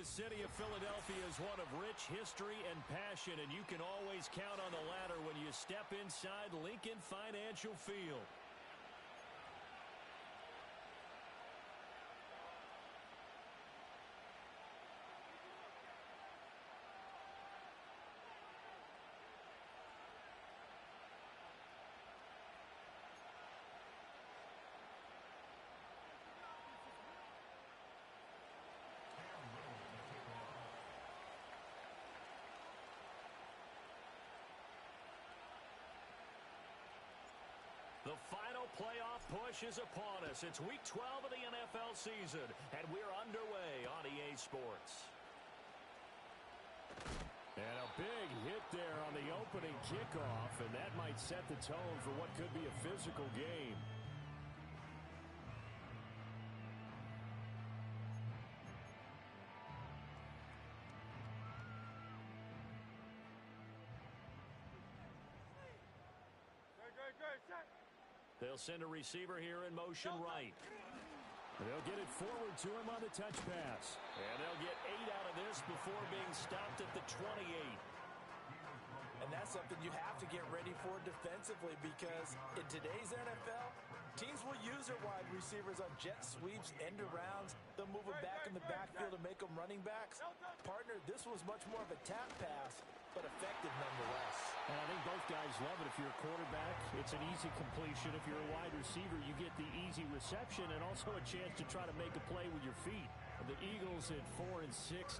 city of Philadelphia is one of rich history and passion, and you can always count on the ladder when you step inside Lincoln Financial Field. The final playoff push is upon us. It's Week 12 of the NFL season, and we're underway on EA Sports. And a big hit there on the opening kickoff, and that might set the tone for what could be a physical game. They'll send a receiver here in motion right. They'll get it forward to him on the touch pass. And they'll get 8 out of this before being stopped at the 28. And that's something you have to get ready for defensively, because in today's NFL, teams will use their wide receivers on jet sweeps, end arounds. They'll move them back in the backfield to make them running backs. Partner, this was much more of a tap pass, but effective nonetheless. And I think both guys love it. If you're a quarterback, it's an easy completion. If you're a wide receiver, you get the easy reception and also a chance to try to make a play with your feet. The Eagles at 4-6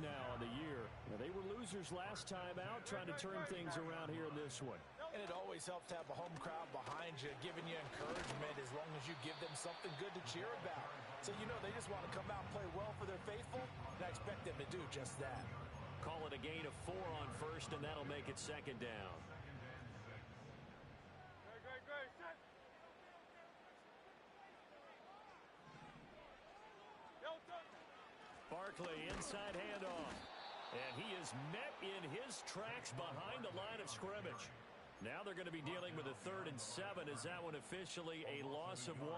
now on the year. Now, they were losers last time out, trying to turn things around here in this one. And it always helps to have a home crowd behind you, giving you encouragement as long as you give them something good to cheer about. So you know they just want to come out and play well for their faithful, and I expect them to do just that. Call it a gain of 4 on first, and that'll make it second down. Great, set. Barkley, inside handoff. And he is met in his tracks behind the line of scrimmage. Now they're going to be dealing with a 3rd and 7. Is that one officially a loss of 1?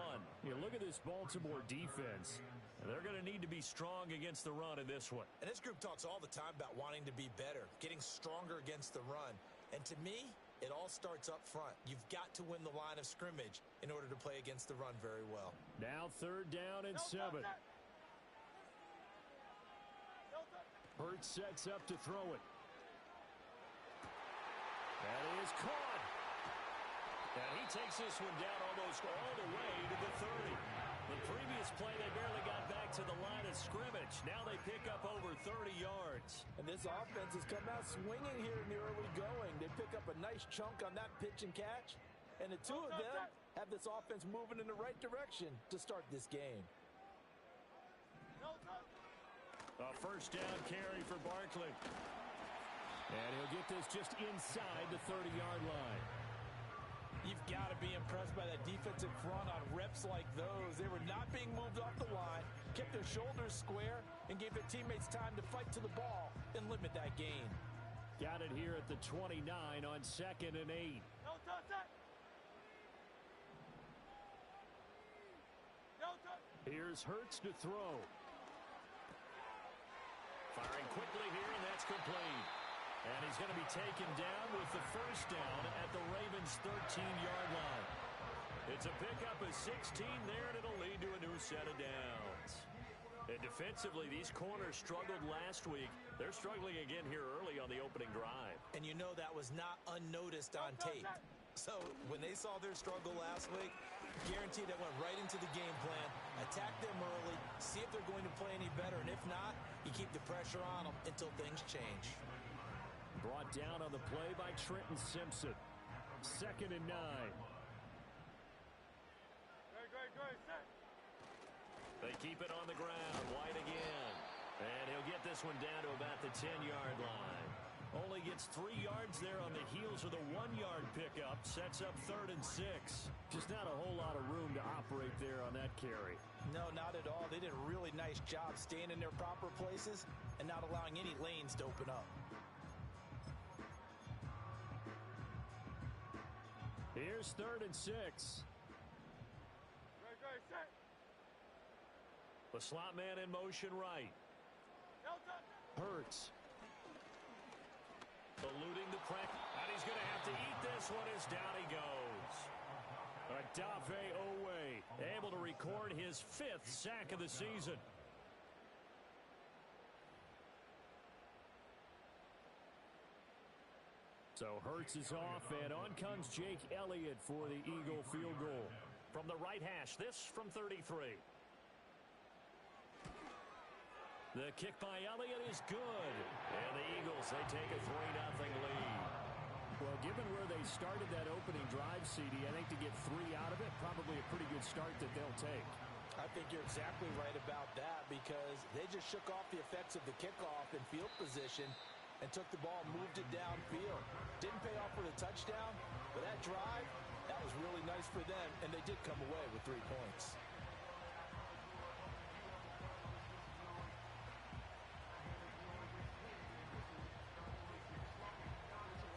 You look at this Baltimore defense. They're going to need to be strong against the run in this one. And this group talks all the time about wanting to be better, getting stronger against the run. And to me, it all starts up front. You've got to win the line of scrimmage in order to play against the run very well. Now 3rd down and 7. Hurts sets up to throw it. That is caught. And he takes this one down almost all the way to the 30. The previous play, they barely got back to the line of scrimmage. Now they pick up over 30 yards. And this offense has come out swinging here in the early going. They pick up a nice chunk on that pitch and catch. And the two of them have this offense moving in the right direction to start this game. A 1st down carry for Barkley. And he'll get this just inside the 30-yard line. You've got to be impressed by that defensive front on reps like those. They were not being moved off the line, kept their shoulders square, and gave their teammates time to fight to the ball and limit that gain. Got it here at the 29 on 2nd and 8. Here's Hurts to throw. Firing quickly here, and that's complete. And he's going to be taken down with the 1st down at the Ravens' 13-yard line. It's a pickup of 16 there, and it'll lead to a new set of downs. And defensively, these corners struggled last week. They're struggling again here early on the opening drive. And you know that was not unnoticed on tape. So when they saw their struggle last week, guaranteed that went right into the game plan. Attack them early, see if they're going to play any better, and if not, you keep the pressure on them until things change. Brought down on the play by Trenton Simpson. 2nd and 9. They keep it on the ground. White again. And he'll get this one down to about the 10-yard line. Only gets 3 yards there on the heels of the 1-yard pickup. Sets up 3rd and 6. Just not a whole lot of room to operate there on that carry. No, not at all. They did a really nice job staying in their proper places and not allowing any lanes to open up. Here's 3rd and 6. The slot man in motion right. Hurts. Eluding the pressure. And he's going to have to eat this one as down he goes. Odafe Owe able to record his 5th sack of the season. So Hurts is off, and on comes Jake Elliott for the Eagle field goal. From the right hash, this from 33. The kick by Elliott is good. And the Eagles, they take a 3-0 lead. Well, given where they started that opening drive, CD, I think to get 3 out of it, probably a pretty good start that they'll take. I think you're exactly right about that because they just shook off the effects of the kickoff in field position and took the ball and moved it downfield. Didn't pay off with a touchdown, but that drive, that was really nice for them, and they did come away with 3 points.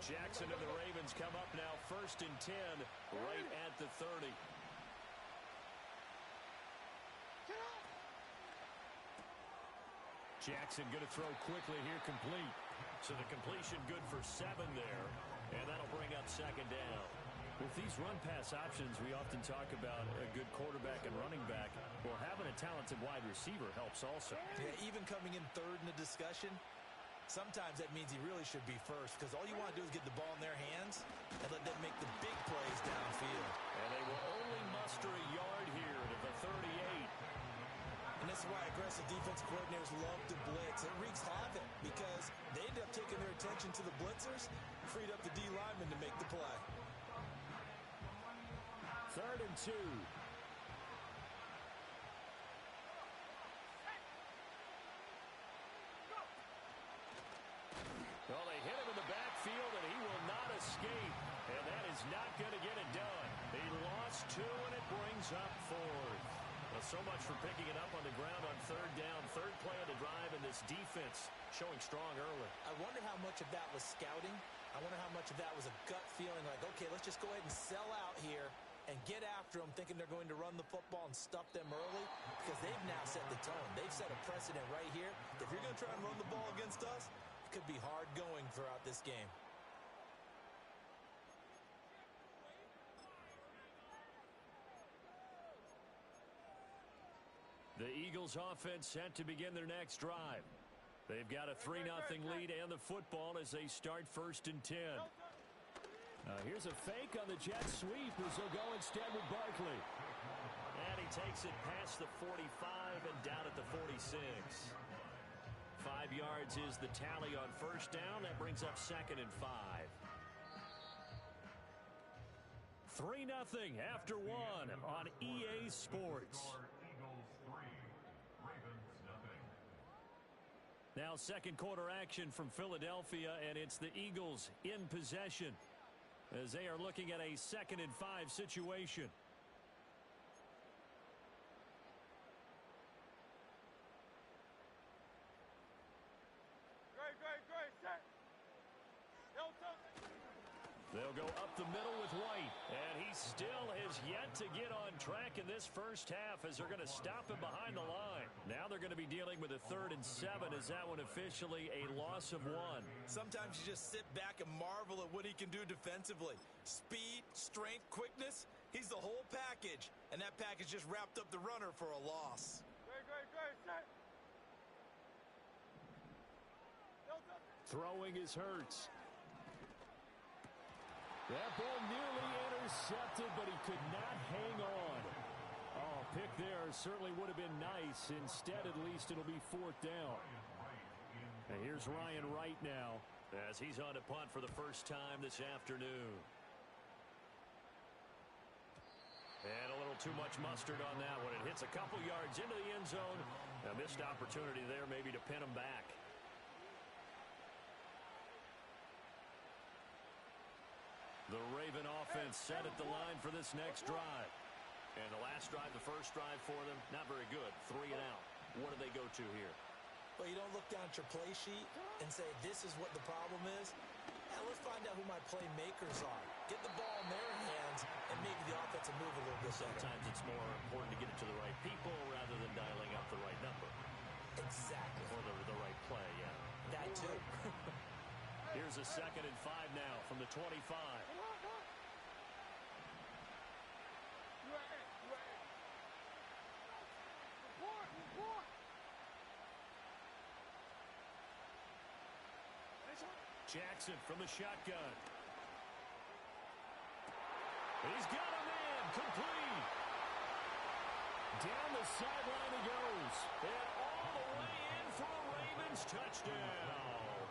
Jackson and the Ravens come up now 1st and 10 right at the 30. Jackson going to throw quickly here, complete. So the completion good for 7 there, and that'll bring up 2nd down. With these run-pass options, we often talk about a good quarterback and running back. Well, having a talented wide receiver helps also. Yeah, even coming in 3rd in the discussion, sometimes that means he really should be first because all you want to do is get the ball in their hands and let them make the big plays downfield. And they will only muster a yard here to the 38. And this is why aggressive defense coordinators love to blitz. It wreaks havoc because they end up taking their attention to the blitzers, freed up the D lineman to make the play. 3rd and 2. Well, they hit him in the backfield, and he will not escape. And that is not going to get it done. He lost 2, and it brings up 4th. Well, so much for picking it up on the ground on 3rd down. 3rd play of the drive, and this defense showing strong early. I wonder how much of that was scouting. I wonder how much of that was a gut feeling like, okay, let's just go ahead and sell out here and get after them, thinking they're going to run the football and stuff them early, because they've now set the tone. They've set a precedent right here. If you're going to try and run the ball against us, it could be hard going throughout this game. The Eagles offense set to begin their next drive. They've got a 3-0 lead and the football as they start 1st and 10. Here's a fake on the jet sweep as they'll go instead with Barkley. And he takes it past the 45 and down at the 46. 5 yards is the tally on 1st down. That brings up 2nd and 5. 3-0 after 1 on EA Sports. Now 2nd quarter action from Philadelphia, and it's the Eagles in possession as they are looking at a 2nd and 5 situation. They'll go up the middle with White, and he still has yet to get on track in this first half as they're going to stop him behind the line. Now they're going to be dealing with a 3rd and 7 as that one officially a loss of 1. Sometimes you just sit back and marvel at what he can do defensively. Speed, strength, quickness, he's the whole package, and that package just wrapped up the runner for a loss. Throwing is Hurts. That ball nearly intercepted, but he could not hang on. Oh, pick there certainly would have been nice. Instead, at least it'll be 4th down. And here's Ryan Wright now as he's on to punt for the first time this afternoon. And a little too much mustard on that one. It hits a couple yards into the end zone. A missed opportunity there maybe to pin him back. The Raven offense set at the line for this next drive. And the last drive, the first drive for them, not very good. 3 and out. What do they go to here? Well, you don't look down at your play sheet and say, this is what the problem is. Now let's find out who my playmakers are. Get the ball in their hands, and maybe the offense will move a little bit better. Sometimes it's more important to get it to the right people rather than dialing up the right number. Exactly. Or the right play, yeah. That too. Here's a 2nd and 5 now from the 25. Jackson from the shotgun. He's got a man, complete. Down the sideline he goes. And all the way in for a Ravens touchdown.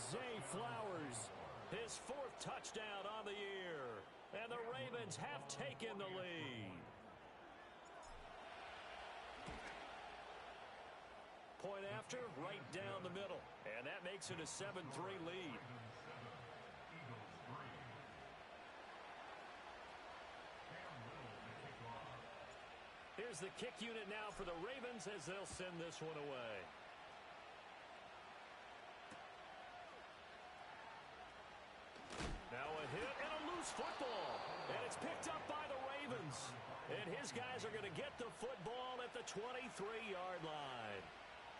Zay Flowers, his 4th touchdown on the year. And the Ravens have taken the lead. Point after, right down the middle. And that makes it a 7-3 lead. Here's the kick unit now for the Ravens as they'll send this one away. Now a hit and a loose football. And it's picked up by the Ravens. And his guys are going to get the football at the 23-yard line.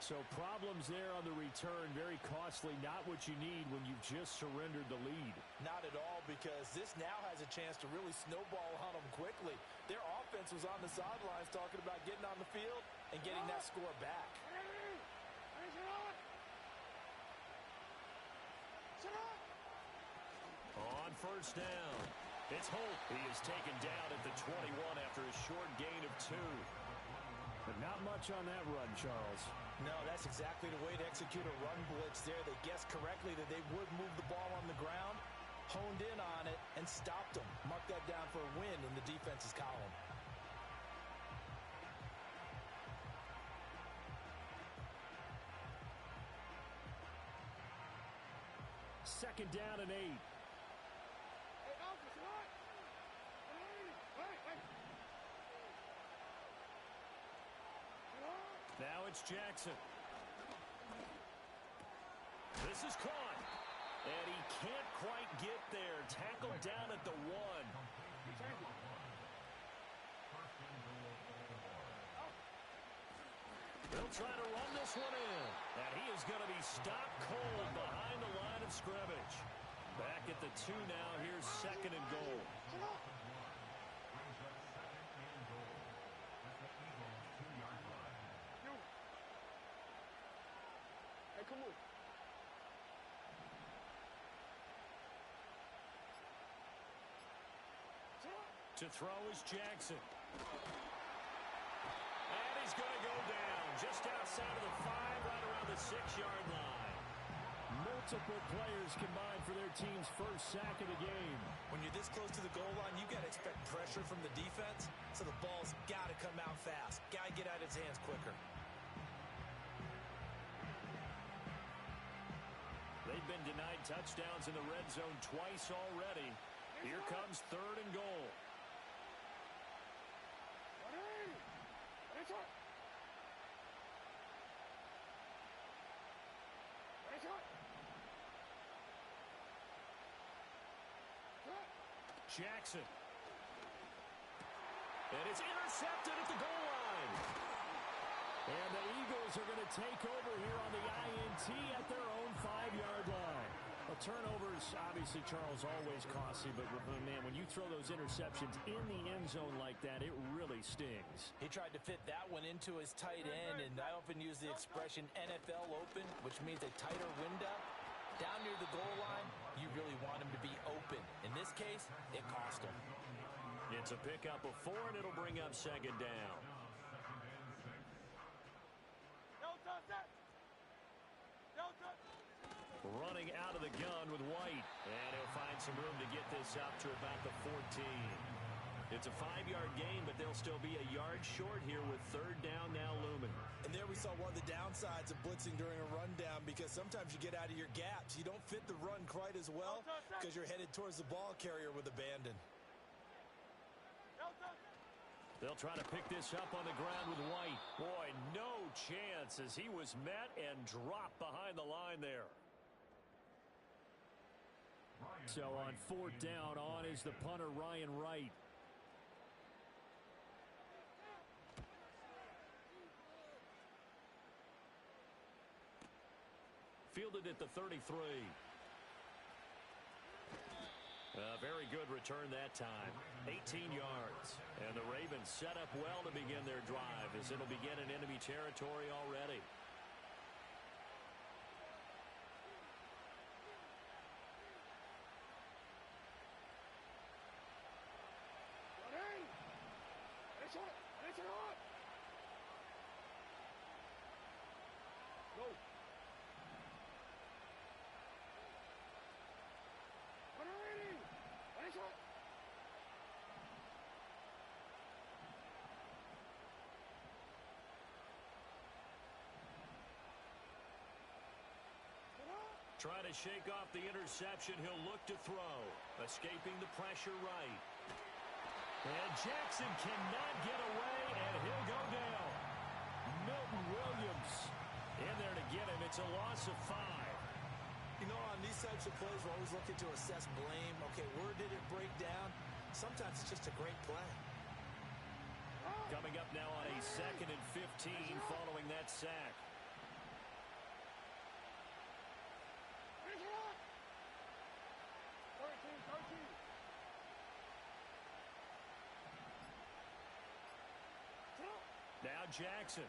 So problems there on the return, very costly, not what you need when you've just surrendered the lead. Not at all, because this now has a chance to really snowball on them quickly. Their offense was on the sidelines talking about getting on the field and getting that score back. On 1st down, it's Holt. He is taken down at the 21 after a short gain of 2. But not much on that run, Charles. No, that's exactly the way to execute a run blitz there. They guessed correctly that they would move the ball on the ground, honed in on it, and stopped them. Mark that down for a win in the defense's column. Second down and 8. Now it's Jackson. This is caught. And he can't quite get there. Tackled down at the 1. They'll try to run this one in. And he is going to be stopped cold behind the line of scrimmage. Back at the 2 now. Here's 2nd and goal. To throw is Jackson. And he's going to go down just outside of the 5, right around the 6-yard line. Multiple players combined for their team's first sack of the game. When you're this close to the goal line, you got to expect pressure from the defense, so the ball's got to come out fast. Got to get out of his hands quicker. They've been denied touchdowns in the red zone twice already. Here comes 3rd and goal. Jackson. And it's intercepted at the goal line. And the Eagles are going to take over here on the INT at their own 5-yard line. Well, turnovers, obviously, Charles, always costly, but, man, when you throw those interceptions in the end zone like that, it really stings. He tried to fit that one into his tight end, and I often use the expression NFL open, which means a tighter window. Down near the goal line, you really want him to be open. In this case, it cost him. It's a pickup of 4, and it'll bring up 2nd down. Running out of the gun with White. And he'll find some room to get this up to about the 14. It's a 5-yard gain, but they'll still be a yard short here with 3rd down now looming. And there we saw one of the downsides of blitzing during a rundown, because sometimes you get out of your gaps. You don't fit the run quite as well because you're headed towards the ball carrier with abandon. They'll try to pick this up on the ground with White. Boy, no chance as he was met and dropped behind the line there. So on 4th down, on is the punter, Ryan Wright. it at the 33. A very good return that time. 18 yards. And the Ravens set up well to begin their drive as it'll begin in enemy territory already. Trying to shake off the interception. He'll look to throw. Escaping the pressure right. And Jackson cannot get away, and he'll go down. Milton Williams in there to get him. It's a loss of 5. You know, on these types of plays, we're always looking to assess blame. Okay, where did it break down? Sometimes it's just a great play. Coming up now on a 2nd and 15 following that sack. Now Jackson.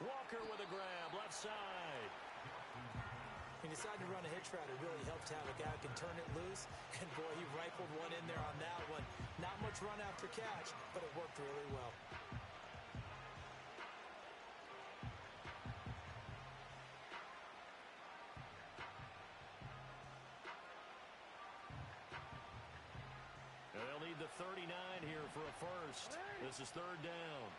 Walker with a grab, left side. He decided to run a hitch route. It really helped to have a guy who can turn it loose. And, boy, he rifled one in there on that one. Not much run after catch, but it worked really well. They'll need the 39 here for a first. This is 3rd down.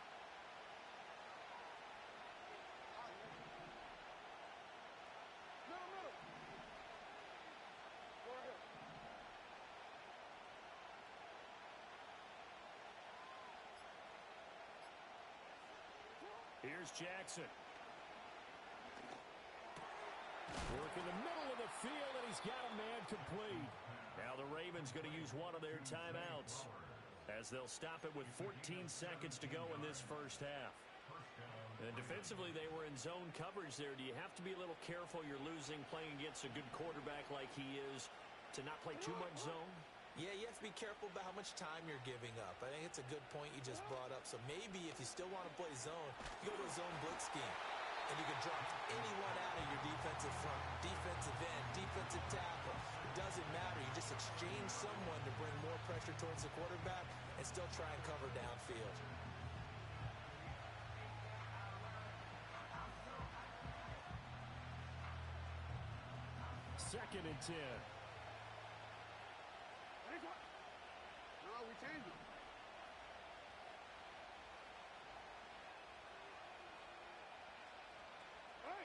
Here's Jackson. Work in the middle of the field, and he's got a man complete. Now the Ravens going to use one of their timeouts as they'll stop it with 14 seconds to go in this first half. And defensively, they were in zone coverage there. Do you have to be a little careful? You're losing playing against a good quarterback like he is to not play too much zone? Yeah, you have to be careful about how much time you're giving up. I think it's a good point you just brought up. So maybe if you still want to play zone, you go to a zone blitz scheme. And you can drop anyone out of your defensive front, defensive end, defensive tackle. It doesn't matter. You just exchange someone to bring more pressure towards the quarterback and still try and cover downfield. Second and 10. No, we changed it.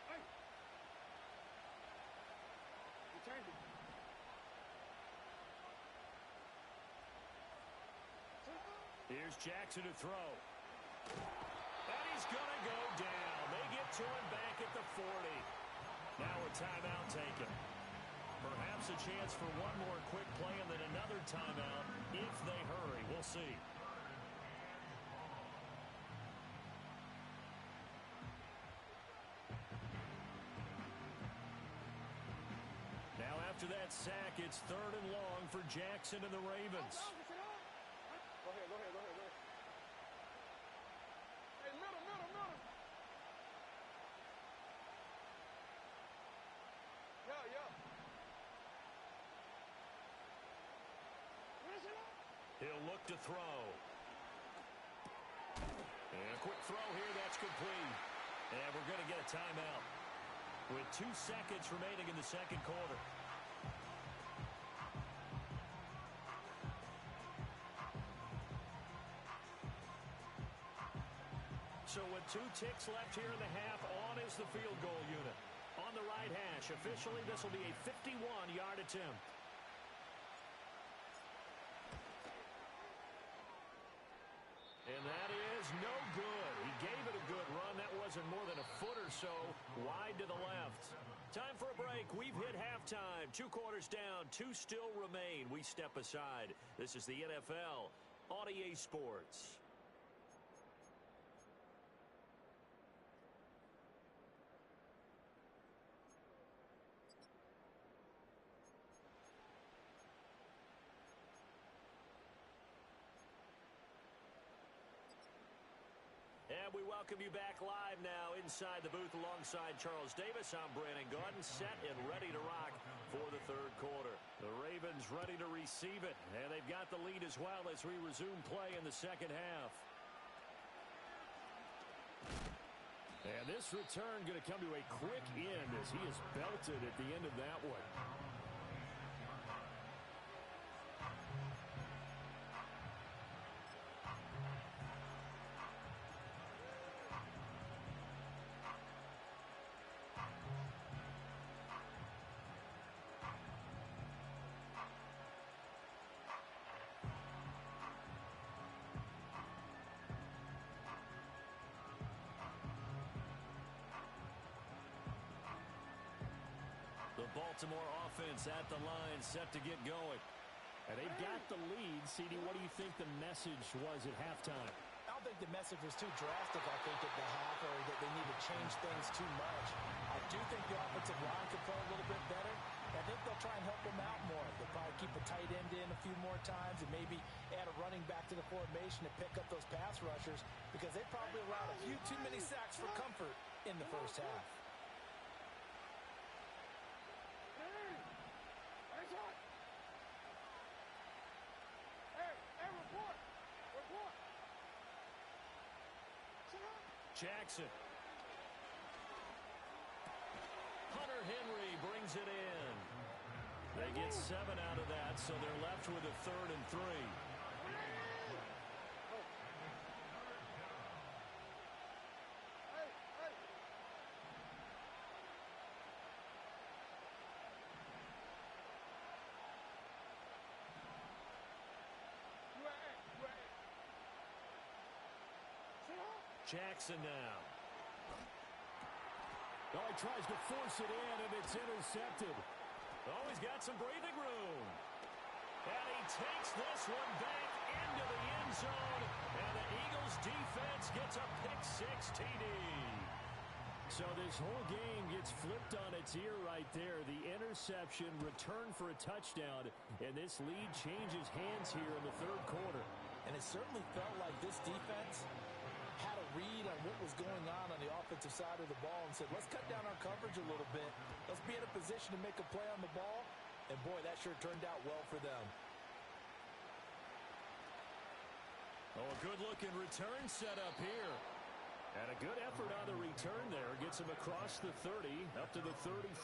Hey! We changed it. Here's Jackson to throw. And he's going to go down. They get to him back at the 40. Now a timeout taken. Perhaps a chance for one more quick play and then another timeout if they hurry. We'll see. Now after that sack, it's 3rd and long for Jackson and the Ravens. Go ahead. Hey, middle. Yeah. He'll look to throw. And a quick throw here, that's complete. And we're going to get a timeout with 2 seconds remaining in the second quarter. So with 2 ticks left here in the half, on is the field goal unit. On the right hash, officially this will be a 51-yard attempt. And that is no good. He gave it a good run. That wasn't more than a foot or so wide to the left. Time for a break. We've hit halftime. 2 quarters down. 2 still remain. We step aside. This is the NFL on EA Sports. And we welcome you back live now inside the booth alongside Charles Davis. I'm Brandon Gaudin, set and ready to rock for the third quarter. The Ravens ready to receive it, and they've got the lead as well as we resume play in the second half. And this return going to come to a quick end as he is belted at the end of that one. Baltimore offense at the line, set to get going. And they've got the lead. CD, what do you think the message was at halftime? I don't think the message was too drastic, I think, at the half, or that they need to change things too much. I do think the offensive line could play a little bit better. I think they'll try and help them out more. They'll probably keep a tight end in a few more times and maybe add a running back to the formation to pick up those pass rushers because they probably allowed a few too many sacks for comfort in the first half. Jackson. Hunter Henry brings it in. They get 7 out of that, so they're left with a 3rd and 3. Jackson now. Oh, he tries to force it in, and it's intercepted. Oh, he's got some breathing room. And he takes this one back into the end zone, and the Eagles defense gets a pick-6 TD. So this whole game gets flipped on its ear right there. The interception, return for a touchdown, and this lead changes hands here in the third quarter. And it certainly felt like this defense had a read on what was going on the offensive side of the ball and said, let's cut down our coverage a little bit. Let's be in a position to make a play on the ball. And, boy, that sure turned out well for them. Oh, a good-looking return set up here. And a good effort on the return there. Gets him across the 30, up to the 33.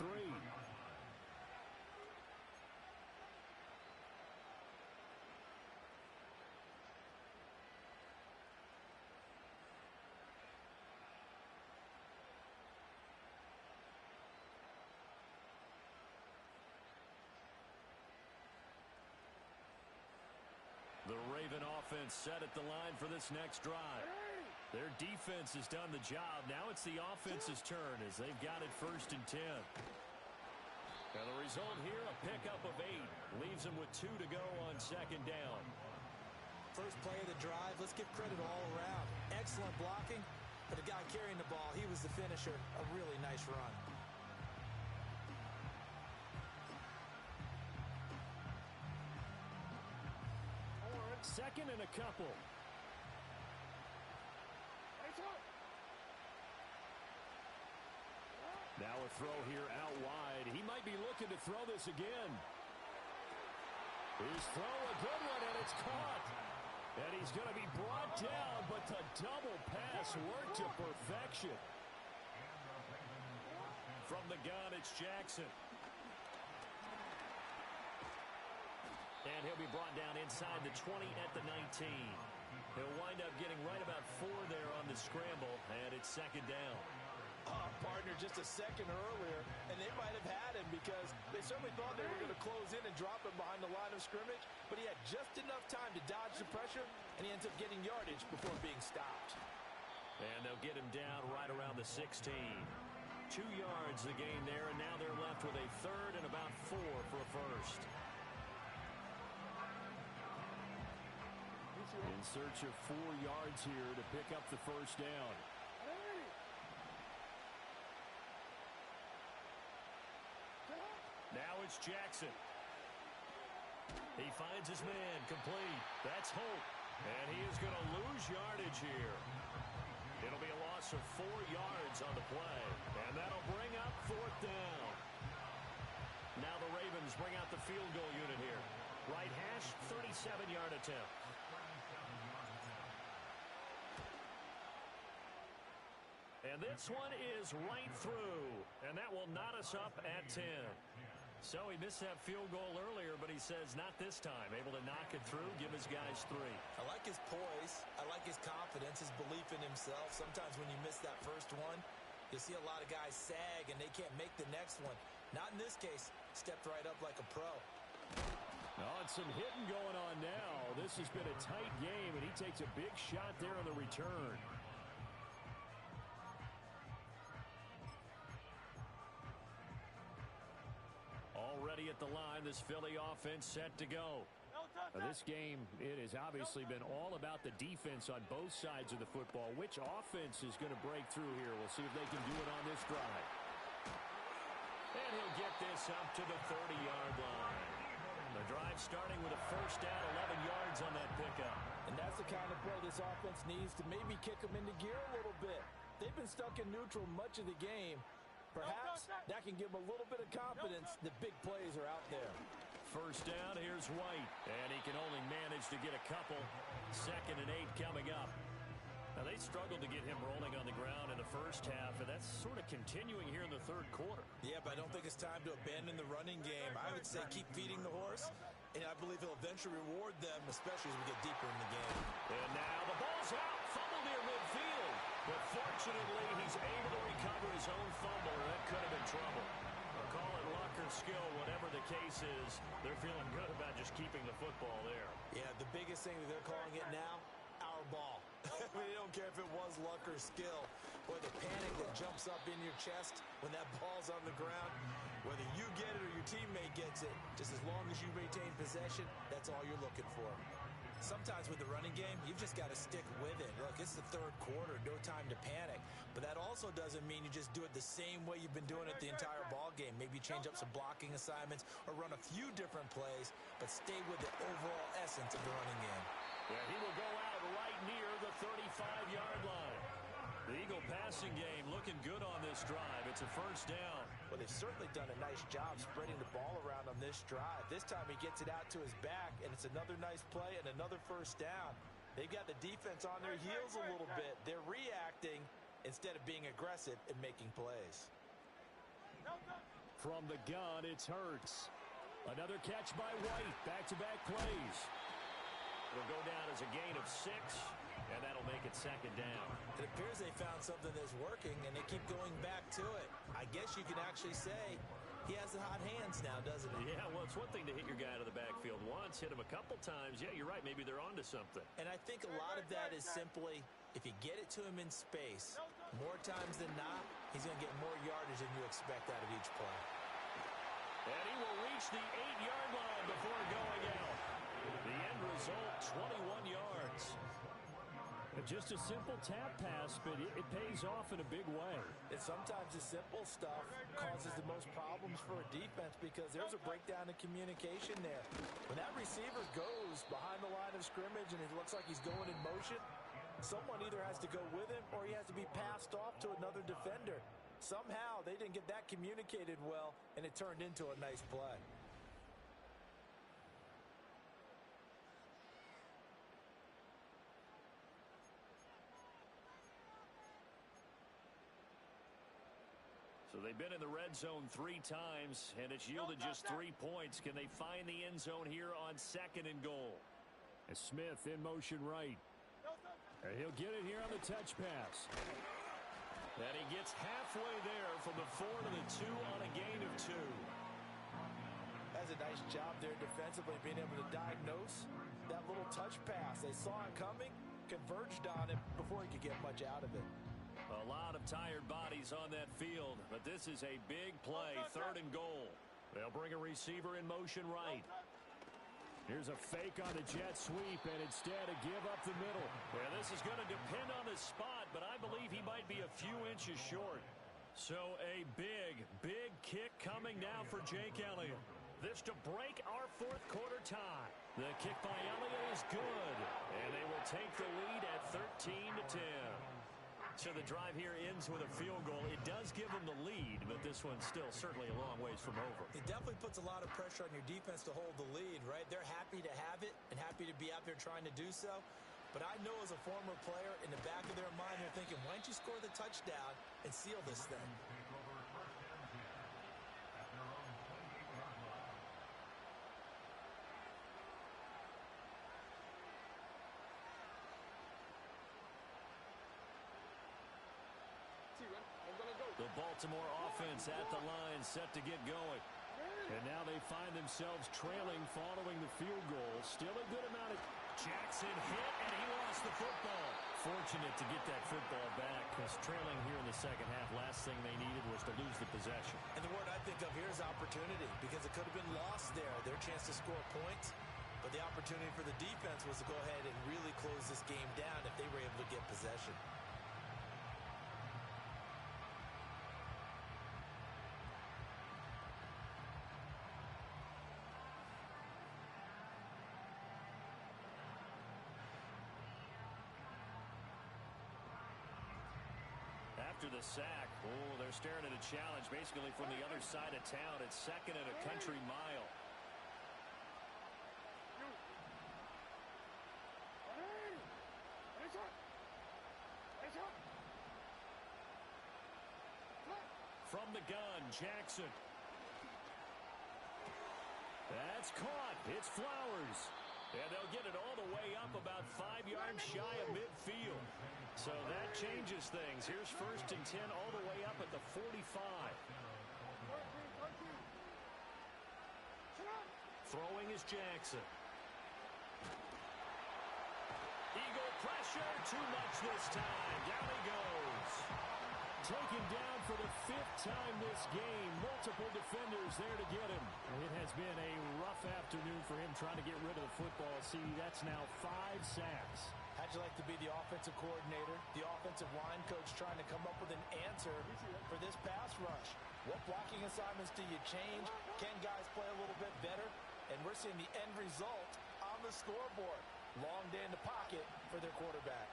The Raven offense set at the line for this next drive. Their defense has done the job. Now it's the offense's turn as they've got it 1st and 10. And the result here, a pickup of 8. Leaves them with 2 to go on 2nd down. First play of the drive, let's give credit all around. Excellent blocking, but the guy carrying the ball, he was the finisher. A really nice run. 2nd and a couple. Now a throw here out wide. He might be looking to throw this again. His throw, a good one, and it's caught. And he's going to be brought down, but the double pass worked to perfection. From the gun, it's Jackson. And he'll be brought down inside the 20 at the 19. He'll wind up getting right about 4 there on the scramble, and it's 2nd down. Partner just a second earlier, and they might have had him because they certainly thought they were going to close in and drop him behind the line of scrimmage, but he had just enough time to dodge the pressure, and he ends up getting yardage before being stopped. And they'll get him down right around the 16. 2 yards the gain there, and now they're left with a 3rd and about 4 for a first. In search of 4 yards here to pick up the first down. Now it's Jackson. He finds his man complete. That's Hope. And he is going to lose yardage here. It'll loss of 4 yards on the play. And that'll bring up 4th down. Now the Ravens bring out the field goal unit here. Right hash, 37-yard attempt. And this one is right through. And that will knot us up at 10. So he missed that field goal earlier, but he says not this time. Able to knock it through, give his guys 3. I like his poise. I like his confidence, his belief in himself. Sometimes when you miss that first one, you'll see a lot of guys sag and they can't make the next one. Not in this case. Stepped right up like a pro. Oh, and some hitting going on now. This has been a tight game, and he takes a big shot there on the return. Already at the line, this Philly offense set to go. Now, this game, it has obviously been all about the defense on both sides of the football. Which offense is going to break through here? We'll see if they can do it on this drive. And he'll get this up to the 30-yard line. The drive starting with a first down, 11 yards on that pickup. And that's the kind of play this offense needs to maybe kick them into gear a little bit. They've been stuck in neutral much of the game. Perhaps that can give them a little bit of confidence that big plays are out there. First down, here's White. And he can only manage to get a couple. 2nd and 8 coming up. Now, they struggled to get him rolling on the ground in the first half, and that's sort of continuing here in the 3rd quarter. Yeah, but I don't think it's time to abandon the running game. I would say keep feeding the horse, and I believe he'll eventually reward them, especially as we get deeper in the game. And now the ball's out, fumble near midfield. But fortunately, he's able to recover his own fumble, or that could have been trouble. I'll call it luck or skill, whatever the case is. They're feeling good about just keeping the football there. Yeah, the biggest thing that they're calling it now, our ball. They don't care if it was luck or skill. Boy, the panic that jumps up in your chest when that ball's on the ground, whether you get it or your teammate gets it, just as long as you maintain possession, that's all you're looking for. Sometimes with the running game, you've just got to stick with it. Look, it's the 3rd quarter, no time to panic. But that also doesn't mean you just do it the same way you've been doing it the entire ball game. Maybe change up some blocking assignments or run a few different plays, but stay with the overall essence of the running game. Yeah, he will go out right near the 35-yard line. The Eagle passing game looking good on this drive. It's a first down. Well, they've certainly done a nice job spreading the ball around on this drive. This time he gets it out to his back, and it's another nice play and another first down. They've got the defense on their heels a little bit. They're reacting instead of being aggressive and making plays. From the gun, it's Hurts. Another catch by White. Back-to-back plays. It'll go down as a gain of 6, and that'll make it 2nd down. It appears they found something that's working, and they keep going back to it. I guess you can actually say he has the hot hands now, doesn't he? Yeah, well, it's one thing to hit your guy out of the backfield once, hit him a couple times. Yeah, you're right. Maybe they're onto something. And I think a lot of that is simply if you get it to him in space, more times than not, he's going to get more yardage than you expect out of each play. And he will reach the 8-yard line before going out. The end result, 21 yards. Just a simple tap pass, but it pays off in a big way. And sometimes the simple stuff causes the most problems for a defense because there's a breakdown in communication there. When that receiver goes behind the line of scrimmage and it looks like he's going in motion, someone either has to go with him or he has to be passed off to another defender. Somehow they didn't get that communicated well, and it turned into a nice play. So they've been in the red zone 3 times, and it's yielded just 3 points. Can they find the end zone here on 2nd and goal? And Smith in motion right. And he'll get it here on the touch pass. And he gets halfway there from the 4 to the 2 on a gain of 2. That's a nice job there defensively, being able to diagnose that little touch pass. They saw it coming, converged on it before he could get much out of it. A lot of tired bodies on that field, but this is a big play, 3rd and goal. They'll bring a receiver in motion right. Here's a fake on the jet sweep, and instead a give up the middle. Yeah, this is going to depend on the spot, but I believe he might be a few inches short. So a big, big kick coming now for Jake Elliott. This to break our 4th quarter tie. The kick by Elliott is good, and they will take the lead at 13-10. So the drive here ends with a field goal. It does give them the lead, but this one's still certainly a long ways from over. It definitely puts a lot of pressure on your defense to hold the lead, right? They're happy to have it and happy to be out there trying to do so. But I know as a former player, in the back of their mind, they're thinking, why don't you score the touchdown and seal this thing? The Baltimore offense at the line, set to get going. And now they find themselves trailing following the field goal. Still a good amount of... Jackson hit, and he lost the football. Fortunate to get that football back, because trailing here in the second half, last thing they needed was to lose the possession. And the word I think of here is opportunity, because it could have been lost there, their chance to score points. But the opportunity for the defense was to go ahead and really close this game down if they were able to get possession. After the sack, they're staring at a challenge basically from the other side of town. It's second and a country mile. From the gun, Jackson. That's caught. It's Flowers. And they'll get it all the way up about 5 yards shy of midfield. So that changes things. Here's first and 10 all the way up at the 45. Throwing is Jackson. Eagle pressure. Too much this time. Down he goes. Taken down for the 5th time this game. Multiple defenders there to get him. It has been a rough afternoon for him trying to get rid of the football. See, that's now 5 sacks. How'd you like to be the offensive coordinator, the offensive line coach trying to come up with an answer for this pass rush? What blocking assignments do you change? Can guys play a little bit better? And we're seeing the end result on the scoreboard. Long day in the pocket for their quarterback.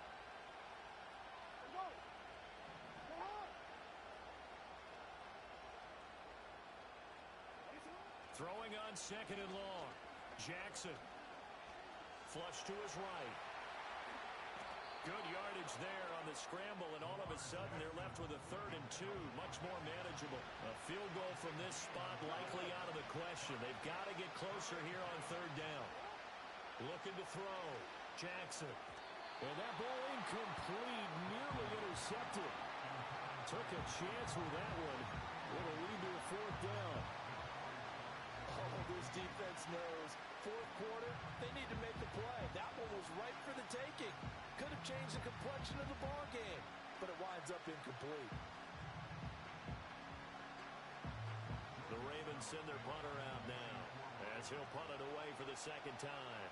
Throwing on second and long. Jackson. Flush to his right. Good yardage there on the scramble, and all of a sudden they're left with a 3rd and 2. Much more manageable. A field goal from this spot likely out of the question. They've got to get closer here on 3rd down. Looking to throw. Jackson. And that ball incomplete, nearly intercepted. Took a chance with that one. It'll lead to a 4th down. Oh, this defense knows. 4th quarter, they need to make the play. That one was right for the taking. Could have changed the complexion of the ball game, but it winds up incomplete. The Ravens send their punter out now, as he'll punt it away for the 2nd time.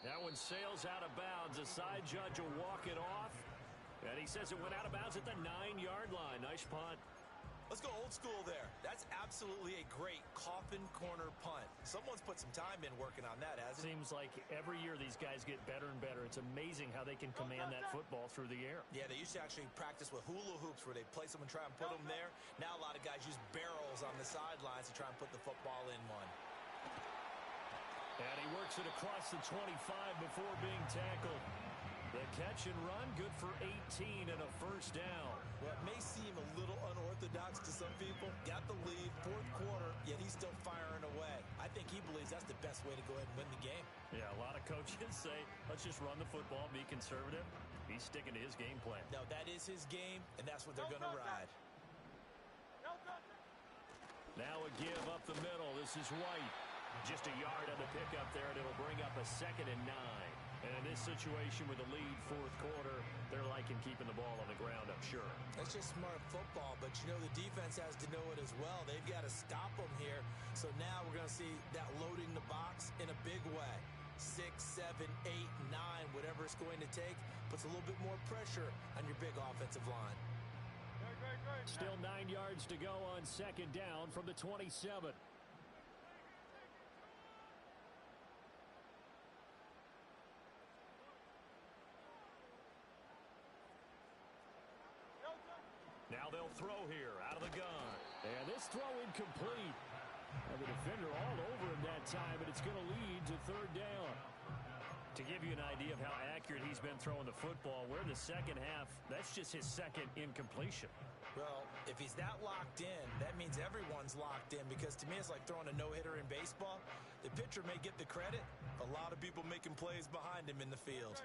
That one sails out of bounds. A side judge will walk it off. And he says it went out of bounds at the 9-yard line. Nice punt. Let's go old school there. That's absolutely a great coffin corner punt. Someone's put some time in working on that, hasn't it? Seems like every year these guys get better and better. It's amazing how they can command that football through the air. Yeah, they used to actually practice with hula hoops where they place them and try and put them there. Now a lot of guys use barrels on the sidelines to try and put the football in one. And he works it across the 25 before being tackled. The catch and run, good for 18 and a 1st down. Well, it may seem a little unorthodox to some people. Got the lead, 4th quarter, yet he's still firing away. I think he believes that's the best way to go ahead and win the game. Yeah, a lot of coaches say, let's just run the football, be conservative. He's sticking to his game plan. No, that is his game, and that's what they're going to ride. Now a give up the middle. This is White. Just a yard on the pickup there, and it'll bring up a 2nd and 9. And in this situation with the lead 4th quarter, they're liking keeping the ball on the ground, I'm sure. That's just smart football, but you know the defense has to know it as well. They've got to stop them here. So now we're going to see that loading the box in a big way. 6, 7, 8, 9, whatever it's going to take, puts a little bit more pressure on your big offensive line. Go, go, go. Still 9 yards to go on second down from the 27. Now they'll throw here out of the gun. And this throw incomplete. And the defender all over him that time, and it's going to lead to third down. To give you an idea of how accurate he's been throwing the football, we're in the second half. That's just his second incompletion. Well, if he's that locked in, that means everyone's locked in, because to me it's like throwing a no-hitter in baseball. The pitcher may get the credit, a lot of people making plays behind him in the field.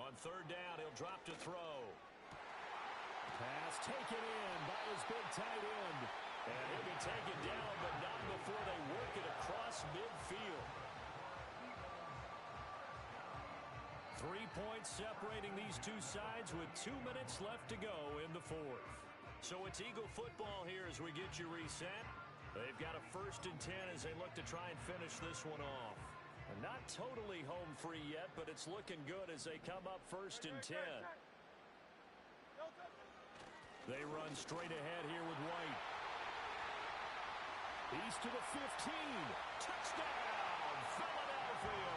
On third down, he'll drop to throw. Pass taken in by his big tight end. And he'll be taken down, but not before they work it across midfield. 3 points separating these two sides with 2 minutes left to go in the fourth. So it's Eagle football here as we get you reset. They've got a 1st and 10 as they look to try and finish this one off. Not totally home free yet, but it's looking good as they come up 1st and 10. They run straight ahead here with White. He's to the 15. Touchdown, Philadelphia.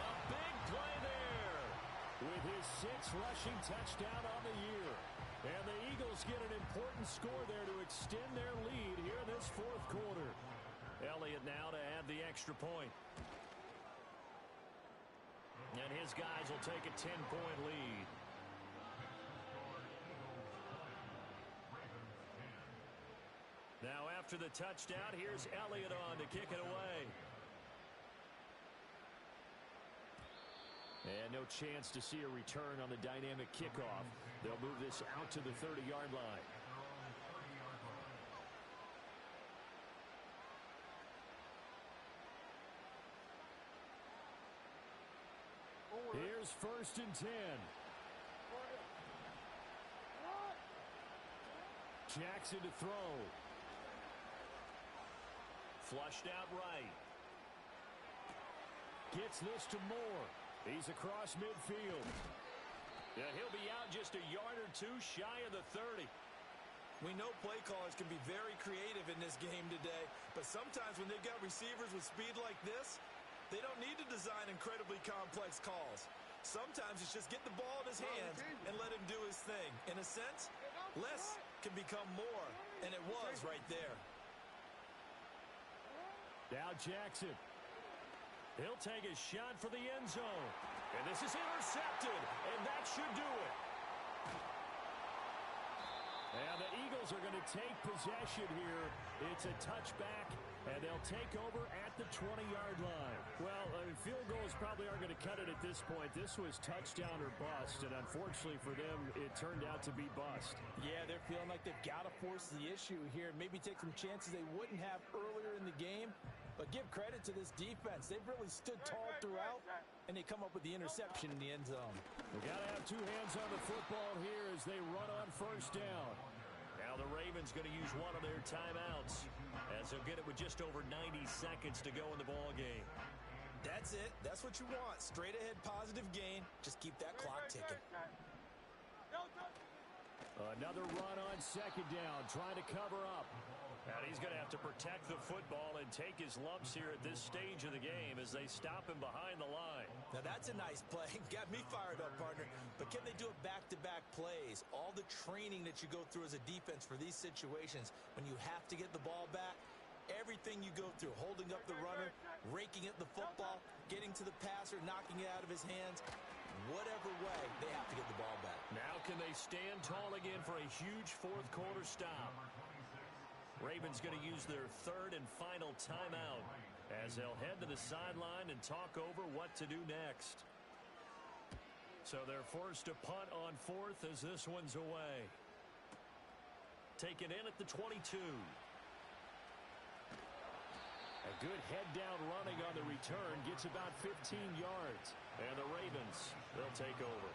A big play there with his 6th rushing touchdown on the year. And the Eagles get an important score there to extend their lead here in this fourth quarter. Elliott now to add the extra point. And his guys will take a 10-point lead. Now after the touchdown, here's Elliott on to kick it away. And no chance to see a return on the dynamic kickoff. They'll move this out to the 30-yard line. Here's 1st and 10. Jackson to throw. Flushed out right. Gets this to Moore. He's across midfield. Yeah, he'll be out just a yard or two shy of the 30. We know play callers can be very creative in this game today, but sometimes when they've got receivers with speed like this, they don't need to design incredibly complex calls. Sometimes it's just get the ball in his hands and let him do his thing. In a sense, less can become more, and it was right there. Now Jackson. He'll take a shot for the end zone. And this is intercepted, and that should do it. And the Eagles are going to take possession here. It's a touchback, and they'll take over at the 20-yard line. Well, field goals probably aren't going to cut it at this point. This was touchdown or bust, and unfortunately for them, it turned out to be bust. Yeah, they're feeling like they've got to force the issue here. Maybe take some chances they wouldn't have earlier in the game. But give credit to this defense. They've really stood tall throughout, and they come up with the interception in the end zone. We've got to have two hands on the football here as they run on 1st down. Now the Ravens going to use one of their timeouts as they'll get it with just over 90 seconds to go in the ball game. That's it. That's what you want. Straight ahead positive gain. Just keep that clock ticking. Another run on 2nd down, trying to cover up. And he's going to have to protect the football and take his lumps here at this stage of the game as they stop him behind the line. Now that's a nice play. Got me fired up, partner. But can they do it back-to-back plays? All the training that you go through as a defense for these situations, when you have to get the ball back, everything you go through, holding up the runner, raking at the football, getting to the passer, knocking it out of his hands, whatever way, they have to get the ball back. Now can they stand tall again for a huge fourth quarter stop? Ravens going to use their 3rd and final timeout as they'll head to the sideline and talk over what to do next. So they're forced to punt on 4th as this one's away. Taken in at the 22. A good head-down running on the return gets about 15 yards. And the Ravens, they'll take over.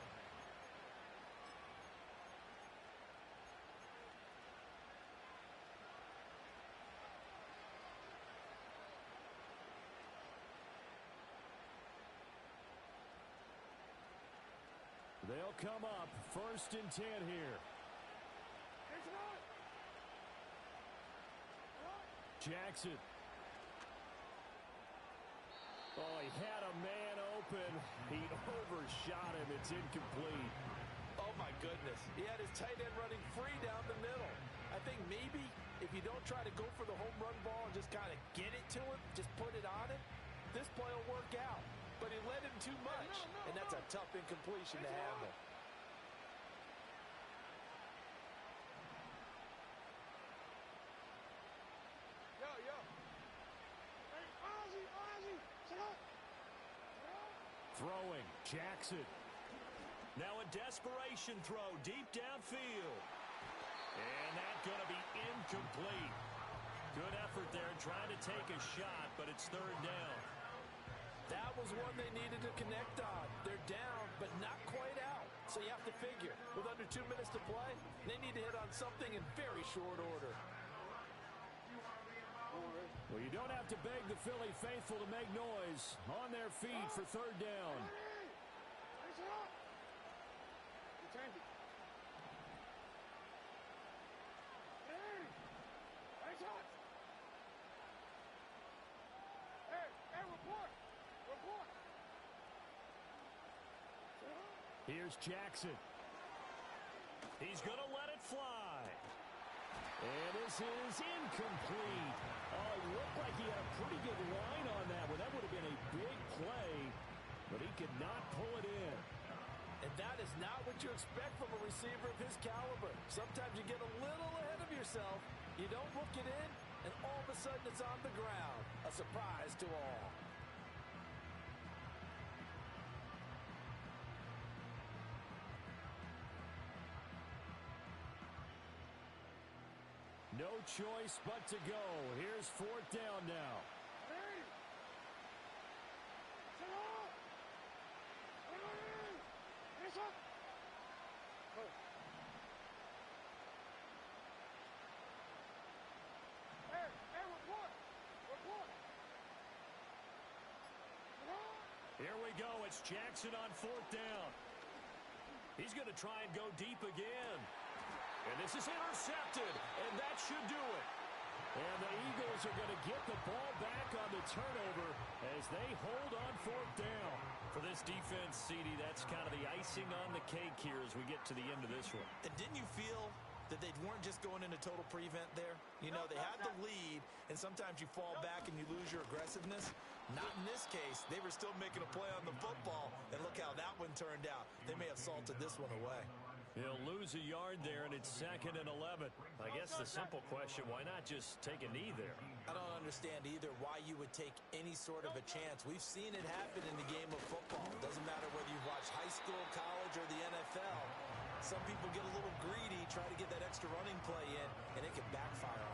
They'll come up 1st and 10 here. Jackson. Oh, he had a man open. He overshot him. It's incomplete. Oh, my goodness. He had his tight end running free down the middle. I think maybe if you don't try to go for the home run ball and just kind of get it to him, just put it on him, this play will work out. But he led him too much, and that's a tough incompletion to handle. Throwing, Jackson. Now a desperation throw deep downfield. And that's going to be incomplete. Good effort there trying to take a shot, but it's 3rd down. That was one they needed to connect on. They're down, but not quite out. So you have to figure, with under 2 minutes to play, they need to hit on something in very short order. Well, you don't have to beg the Philly faithful to make noise. On their feet for 3rd down. Here's Jackson. He's going to let it fly. And this is incomplete. Oh, it looked like he had a pretty good line on that one. That would have been a big play, but he could not pull it in. And that is not what you expect from a receiver of his caliber. Sometimes you get a little ahead of yourself. You don't look it in, and all of a sudden it's on the ground. A surprise to all. No choice but to go. Here's 4th down now. Here we go. It's Jackson on 4th down. He's going to try and go deep again. And this is intercepted, and that should do it. And the Eagles are going to get the ball back on the turnover as they hold on 4th down. For this defense, CD, that's kind of the icing on the cake here as we get to the end of this one. And didn't you feel that they weren't just going into total prevent there? You know, they had the lead, and sometimes you fall back and you lose your aggressiveness. Not in this case. They were still making a play on the football, and look how that one turned out. They may have salted this one away. He'll lose a yard there, and it's 2nd and 11. I guess the simple question, why not just take a knee there? I don't understand either why you would take any sort of a chance. We've seen it happen in the game of football. It doesn't matter whether you've watched high school, college, or the NFL. Some people get a little greedy, try to get that extra running play in, and it can backfire on